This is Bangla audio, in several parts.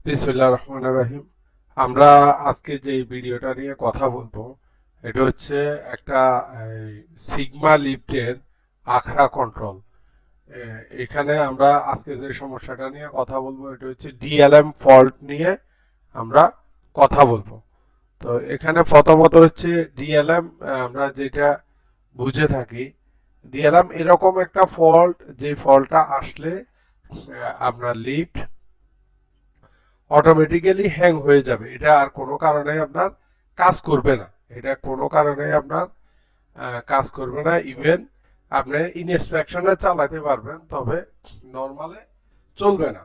বিসমিল্লাহির রহমানির রহিম। আমরা আজকে যে ভিডিওটা নিয়ে কথা বলবো এটা হচ্ছে একটা সিগমা লিফটের আখড়া কন্ট্রোল। এখানে আমরা আজকে যে সমস্যাটা নিয়ে কথা বলবো এটা হচ্ছে ডিএলএম ফল্ট নিয়ে আমরা কথা বলবো। তো এখানে প্রথমত হচ্ছে ডিএলএম আমরা যেটা বুঝে থাকি, ডিএলএম এরকম একটা ফল্ট যে ফল্টটা আসলে আপনার লিফট অটোমেটিক্যালি হ্যাং হয়ে যাবে, এটা আর কোনো কারণে আপনার কাজ করবে না, এটা কোনো কারণে আপনার কাজ করবে না। ইভেন আপনি ইনস্পেকশনে চালাতে পারবেন, তবে নর্মালে চলবে না।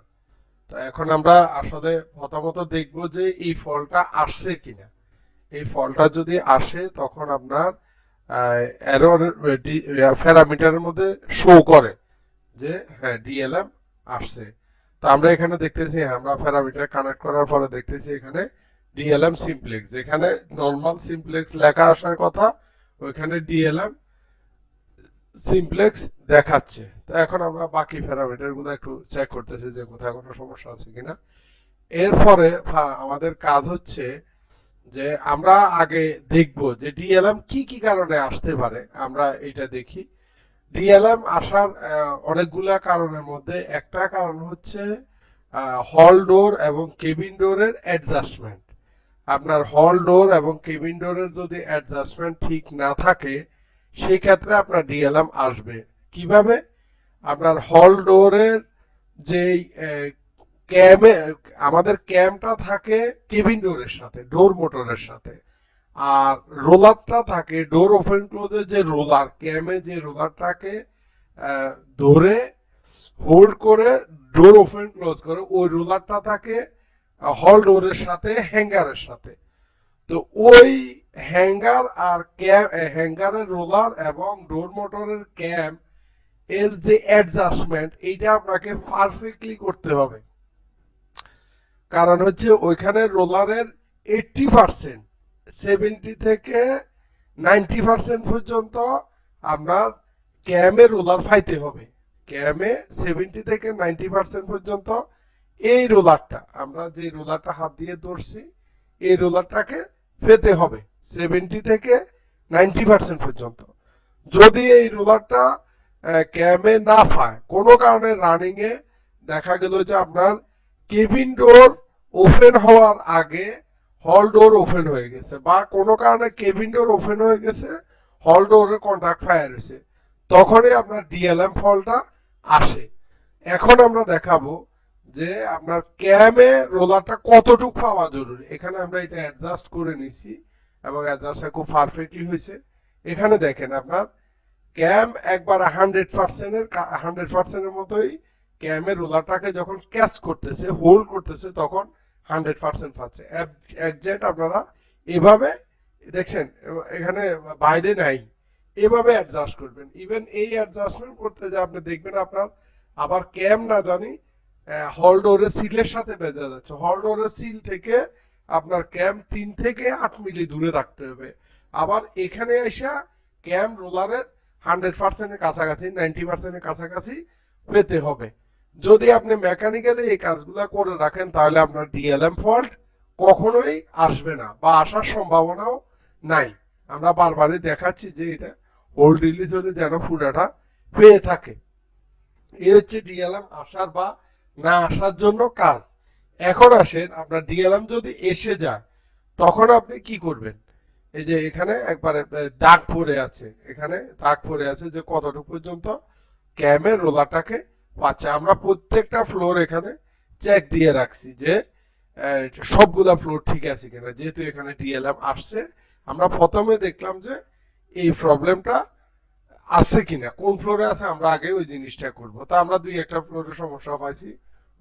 তো এখন আমরা আসলে প্রথমত দেখব যে এই ফলটা আসছে কিনা। এই ফলটা যদি আসে তখন আপনার এরর প্যারামিটারের মধ্যে শো করে যে হ্যাঁ ডিএলএম আসছে। তো আমরা এখানে দেখতেছি, আমরা প্যারামিটার কানেক্ট করার পরে দেখতেছি এখানে ডিএলএম সিমপ্লেক্স, যেখানে নরমাল সিমপ্লেক্স লেখা আসার কথা ওইখানে ডিএলএম সিমপ্লেক্স দেখাচ্ছে। তো এখন আমরা বাকি প্যারামিটার গুলো একটু চেক করতেছি যে কোথায় কোনো সমস্যা আছে কিনা। এরপরে আমাদের কাজ হচ্ছে যে আমরা আগে দেখব যে ডিএলএম কি কি কারণে আসতে পারে, আমরা এটা দেখি। ডিএলএম আসার অনেকগুলা কারণের মধ্যে একটা কারণ হচ্ছে হল ডোর এবং কেবিন ডোরের অ্যাডজাস্টমেন্ট। আপনার হল ডোর এবং কেবিন ডোরের যদি অ্যাডজাস্টমেন্ট ঠিক না থাকে সেই ক্ষেত্রে আপনার ডিএলএম আসবে। কিভাবে? আপনার হল ডোরের যে ক্যামে আমাদের ক্যামটা থাকে কেবিন ডোরের সাথে, ডোর মোটরের সাথে, আর রোলারটা থাকে ডোর ওপেন ক্লোজের যে রোলার, ক্যামে যে রোলারটাকে ধরে হোল্ড করে ডোর ওপেন ক্লোজ করে, ওই রোলারটা থাকে হল ডোরের সাথে, হ্যাঙ্গারের সাথে। তো ওই হ্যাঙ্গার আর ক্যাম, হ্যাঙ্গারের রোলার এবং ডোর মোটরের ক্যাম এর যে অ্যাডজাস্টমেন্ট এইটা আপনাকে পারফেক্টলি করতে হবে। কারণ হচ্ছে ওইখানে রোলারের 80%, 70 থেকে 90% পর্যন্ত আপনার ক্যামে রোলার ফাইতে হবে। ক্যামে 70 থেকে 90% পর্যন্ত এই রোলারটা, আমরা যে রোলারটা হাত দিয়ে ধরছি এই রোলারটাকে পেতে হবে 70 থেকে 90% পর্যন্ত। যদি এই রোলারটা ক্যামে না পায়, কোনো কারণে রানিং এ দেখা গেল যে আপনার কেবিন ডোর ওপেন হওয়ার আগে হল ডোর ওপেন হয়ে গেছে, বা কোনো কারণে কেবিন ডোর ওপেন হয়ে গেছে, হল ডোরের কন্ট্যাক্ট ফায়ার হয়েছে, তখনই আপনার ডিএলএম ফলটা আসে। এখন আমরা দেখাবো যে আপনার ক্যামে রোলারটা কতটুকু পাওয়া জরুরি। এখানে আমরা এটা অ্যাডজাস্ট করে নিছি এবং অ্যাডজাস্টটা খুব পারফেক্টলি হয়েছে। এখানে দেখেন আপনার ক্যাম একবার 100%-এর মতোই ক্যামের রোলারটাকে যখন ক্যাচ করতেছে, হোল্ড করতেছে, তখন 100% পাচ্ছে একজ্যাক্ট। আপনারা এভাবে দেখছেন, এখানে বাইরে নাই, এভাবে অ্যাডজাস্ট করবেন। ইভেন এই অ্যাডজাস্টমেন্ট করতে যে আপনি দেখবেন আপনার আবার ক্যাম না জানি হল ডোরের সিলের সাথে বেঁধে যাচ্ছে, হল ডোরের সিল থেকে আপনার ক্যাম 3 থেকে 8 মিলি দূরে থাকতে হবে। আবার এখানে এসে ক্যাম রোলারের 100%-এর কাছাকাছি, 90%-এর কাছাকাছি পেতে হবে। যদি আপনি মেকানিক্যালি এই কাজগুলো করে রাখেন তাহলে আপনার ডিএলএম ফল্ট কখনোই আসবে না, বা আসার সম্ভাবনাও নাই। আমরা বারবারই দেখাচ্ছি যে এটা হোল্ড রিলিজ হলে যেন পুরাটা পেয়ে থাকে। এই হচ্ছে ডিএলএম আসার বা না আসার জন্য কাজ। এখন আসেন আপনার ডিএলএম যদি এসে যায় তখন আপনি কি করবেন। এই যে এখানে একবারে দাগ পড়ে আছে, এখানে দাগ পড়ে আছে যে কতটুকু পর্যন্ত ক্যামের রোলারটাকে পাচ্ছে। আমরা প্রত্যেকটা ফ্লোর এখানে চেক দিয়ে রাখছি যে সবগুলা ফ্লোর ঠিক আছে কিনা। যেহেতু এখানে ডিএলএম আসছে, আমরা প্রথমে দেখলাম যে এই প্রবলেমটা আছে কিনা, কোন ফ্লোরে আছে, আমরা আগে ওই জিনিসটা করব। তো আমরা দুই একটা ফ্লোরের সমস্যা পাইছি,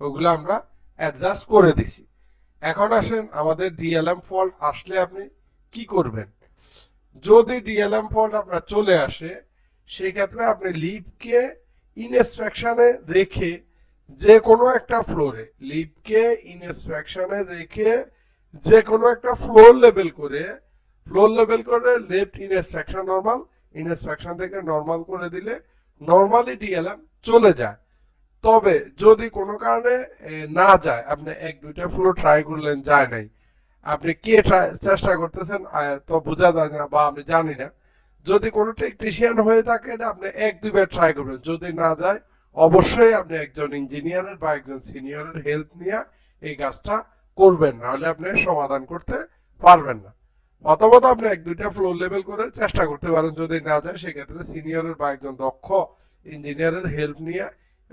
ওগুলো আমরা অ্যাডজাস্ট করে দিছি। এখন আসেন আমাদের ডিএলএম ফল্ট আসলে আপনি কি করবেন। যদি ডিএলএম ফল্ট আপনার চলে আসে সেই ক্ষেত্রে আপনি লিভকে ইনস্পেকশনে রেখে যে কোনো একটা ফ্লোরে, লিভকে ইনস্পেকশনে রেখে যে কোনো একটা ফ্লোর লেভেল করে লেফট ইনস্পেকশন নরমাল, ইনস্পেকশন থেকে নরমাল করে দিলে নরমালি ডিএলএম চলে যায়। তবে যদি কোনো কারণে না যায়, আপনি এক দুইটা ফ্লো ট্রাই করলেন, যায় নাই, আপনি কে চেষ্টা করতেছেন তো বোঝা যায় না বা আমি জানি না। যদি কোনো টেকনিশিয়ান হয়ে থাকে আপনি এক দুইবার ট্রাই করবেন, যদি না যায় অবশ্যই আপনি একজন ইঞ্জিনিয়ারের বা একজন সিনিয়রের হেল্প নিয়ে এই কাজটা করবেন, নাহলে আপনি সমাধান করতে পারবেন না। অথবা আপনি এক দুইটা ফ্লোর লেভেল করে চেষ্টা করতে পারেন, যদি না যায় সেক্ষেত্রে সিনিয়রের বা একজন দক্ষ ইঞ্জিনিয়ারের হেল্প নিয়ে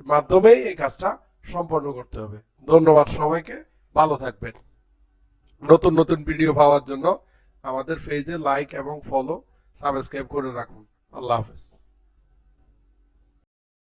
মাধ্যমেই এই কাজটা সম্পন্ন করতে হবে। ধন্যবাদ সবাইকে, ভালো থাকবেন। নতুন নতুন ভিডিও পাওয়ার জন্য আমাদের পেজে লাইক এবং ফলো সাবস্ক্রাইব করে রাখুন। আল্লাহ হাফেজ।